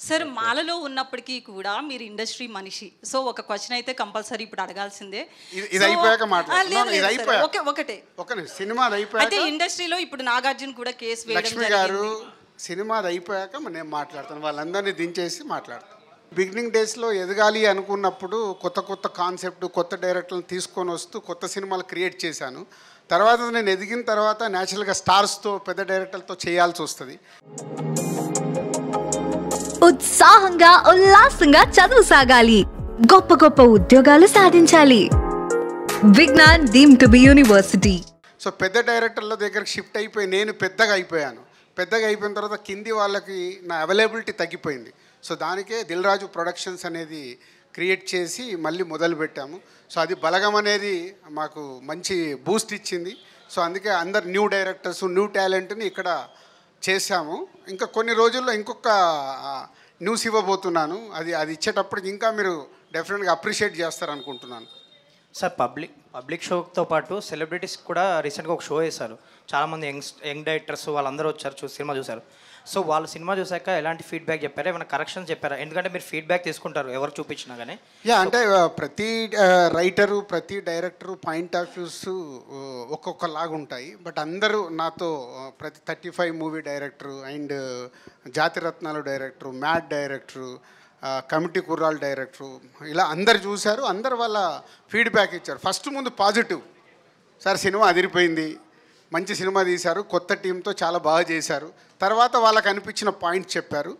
Sir మాలలో ఉన్నప్పటికీ కూడా మీరు ఇండస్ట్రీ మనిషి, సో ఒక క్వశ్చన్ అయితే కంపల్సరీ ఇప్పుడు అడగాల్సిందే. ఇది అయిపోయాక మాట్లాడు. ఒకటే సినిమా అయితే ఇండస్ట్రీలో ఇప్పుడు నాగార్జున కూడా కేసు వేయడం లక్ష్మి గారు సినిమా అయిపోయాక నేను మాట్లాడతాను, వాళ్ళందరినీ దించేసి మాట్లాడతాను. బిగినింగ్ డేస్లో ఎదగాలి అనుకున్నప్పుడు కొత్త కొత్త కాన్సెప్ట్ కొత్త డైరెక్టర్లను తీసుకొని వస్తూ కొత్త సినిమాలు క్రియేట్ చేశాను. తర్వాత నేను ఎదిగిన తర్వాత న్యాచురల్గా స్టార్స్తో పెద్ద డైరెక్టర్లతో చేయాల్సి వస్తుంది. ఉత్సాహంగా ఉల్లాసంగా చదువు సాగాలి, గొప్ప గొప్ప ఉద్యోగాలు సాధించాలి. Vignan deemed to be university. So పెద్ద డైరెక్టర్ల దగ్గరికి షిఫ్ట్ అయిపోయి నేను పెద్దగా అయిపోయాను. పెద్దగా అయిపోయిన తర్వాత కింది వాళ్ళకి నా అవైలబిలిటీ తగ్గిపోయింది. సో దానికే దిల్ రాజు ప్రొడక్షన్స్ అనేది క్రియేట్ చేసి మళ్ళీ మొదలుపెట్టాము. సో అది బలగం అనేది మాకు మంచి బూస్ట్ ఇచ్చింది. సో అందుకే అందరు న్యూ డైరెక్టర్స్ న్యూ టాలెంట్ని ఇక్కడ చేశాము. ఇంకా కొన్ని రోజుల్లో ఇంకొక న్యూస్ ఇవ్వబోతున్నాను. అది ఇచ్చేటప్పటికి ఇంకా మీరు డెఫినెట్గా అప్రిషియేట్ చేస్తారనుకుంటున్నాను. సార్ పబ్లిక్ షోతో పాటు సెలబ్రిటీస్ కూడా రీసెంట్గా ఒక షో వేశారు. చాలామంది యంగ్ డైరెక్టర్స్ వాళ్ళందరూ వచ్చారు, సినిమా చూశారు. సో వాళ్ళు సినిమా చూసాక ఎలాంటి ఫీడ్బ్యాక్ చెప్పారా, ఏమైనా కరెక్షన్స్ చెప్పారా? ఎందుకంటే మీరు ఫీడ్బ్యాక్ తీసుకుంటారు ఎవరు చూపించినా కానీ. అంటే ప్రతి రైటరు ప్రతి డైరెక్టరు పాయింట్ ఆఫ్ వ్యూస్ ఒక్కొక్కలాగా ఉంటాయి. బట్ అందరూ నాతో ప్రతి 35 movie director and Jathiratnalu director, mad director, committee Kurrollu director, ఇలా అందరు చూశారు. అందరు వాళ్ళ ఫీడ్బ్యాక్ ఇచ్చారు. ఫస్ట్ ముందు పాజిటివ్, సార్ సినిమా అదిరిపోయింది, మంచి సినిమా తీశారు, కొత్త టీంతో చాలా బాగా చేశారు. తర్వాత వాళ్ళకి అనిపించిన పాయింట్స్ చెప్పారు.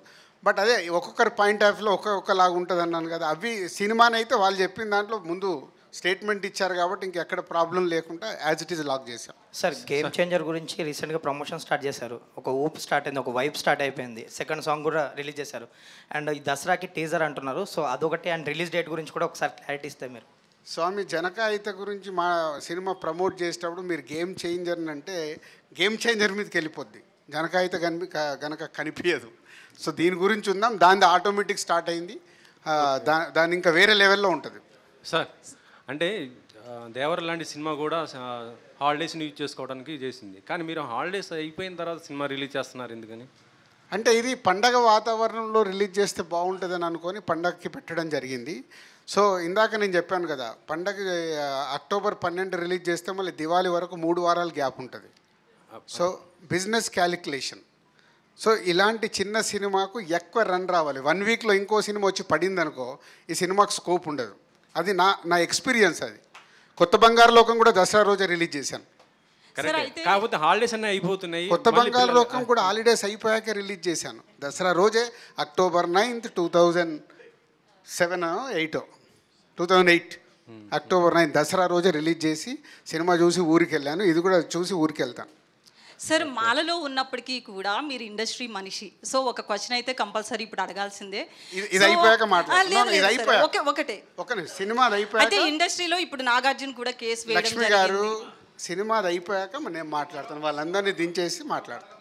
బట్ అదే ఒక్కొక్కరి పాయింట్ ఆఫ్ వ్యూలో ఒక్కొక్కలాగా ఉంటుంది అన్నాను కదా. అవి సినిమానైతే వాళ్ళు చెప్పిన దాంట్లో ముందు స్టేట్మెంట్ ఇచ్చారు కాబట్టి ఇంకెక్కడ ప్రాబ్లం లేకుండా యాజ్ ఇట్ ఈజ్ లాక్ చేశాం. సార్ గేమ్ చేంజర్ గురించి రీసెంట్గా ప్రమోషన్ స్టార్ట్ చేశారు. ఒక ఊపు స్టార్ట్ అయింది, ఒక వైబ్ స్టార్ట్ అయిపోయింది. సెకండ్ సాంగ్ కూడా రిలీజ్ చేశారు. అండ్ ఈ దసరాకి టీజర్ అంటున్నారు. సో అదొకటి, అండ్ రిలీజ్ డేట్ గురించి కూడా ఒకసారి క్లారిటీ ఇస్తే మీరు. స్వామి జనకాయిత గురించి మా సినిమా ప్రమోట్ చేసేటప్పుడు మీరు గేమ్ చేంజర్ అంటే గేమ్ చేంజర్ మీదకి వెళ్ళిపోద్ది, జనకాయిత గనక కనిపించదు. సో దీని గురించి ఉందాం, దాని ఆటోమేటిక్ స్టార్ట్ అయింది, దాని ఇంకా వేరే లెవెల్లో ఉంటుంది. సార్ అంటే దేవర లాంటి సినిమా కూడా హాలిడేస్ని యూజ్ చేసుకోవడానికి చేసింది, కానీ మీరు హాలిడేస్ అయిపోయిన తర్వాత సినిమా రిలీజ్ చేస్తున్నారు ఎందుకని? అంటే ఇది పండగ వాతావరణంలో రిలీజ్ చేస్తే బాగుంటుందని అనుకొని పండగకి పెట్టడం జరిగింది. సో ఇందాక నేను చెప్పాను కదా, పండగ అక్టోబర్ 12 రిలీజ్ చేస్తే మళ్ళీ దివాళీ వరకు 3 వారాలు గ్యాప్ ఉంటుంది. So business calculation. సో ఇలాంటి చిన్న సినిమాకు ఎక్కువ రన్ రావాలి. 1 వీక్లో ఇంకో సినిమా వచ్చి పడింది అనుకో, ఈ సినిమాకు స్కోప్ ఉండదు. అది నా ఎక్స్పీరియన్స్. అది కొత్త బంగారు లోకం కూడా దసరా రోజే రిలీజ్ చేశాను. కాకపోతే హాలిడేస్ అన్నీ అయిపోతున్నాయి. కొత్త బంగారు లోకం కూడా హాలిడేస్ అయిపోయాక రిలీజ్ చేశాను. దసరా రోజే అక్టోబర్ 9, 2008 అక్టోబర్ 9 దసరా రోజే రిలీజ్ చేసి సినిమా చూసి ఊరికి వెళ్ళాను. ఇది కూడా చూసి ఊరికి వెళ్తాను. సార్ మాలలో ఉన్నప్పటికీ కూడా మీరు ఇండస్ట్రీ మనిషి, సో ఒక క్వశ్చన్ అయితే కంపల్సరీ ఇప్పుడు అడగాల్సిందే. ఇది అయిపోయాక మాట్లాడు. ఒకటే సినిమా అయితే ఇండస్ట్రీలో ఇప్పుడు నాగార్జున కూడా కేసు వేయడం. లక్ష్మి గారు సినిమా అయిపోయాక నేను మాట్లాడతాను, వాళ్ళందరినీ దించేసి మాట్లాడతాను.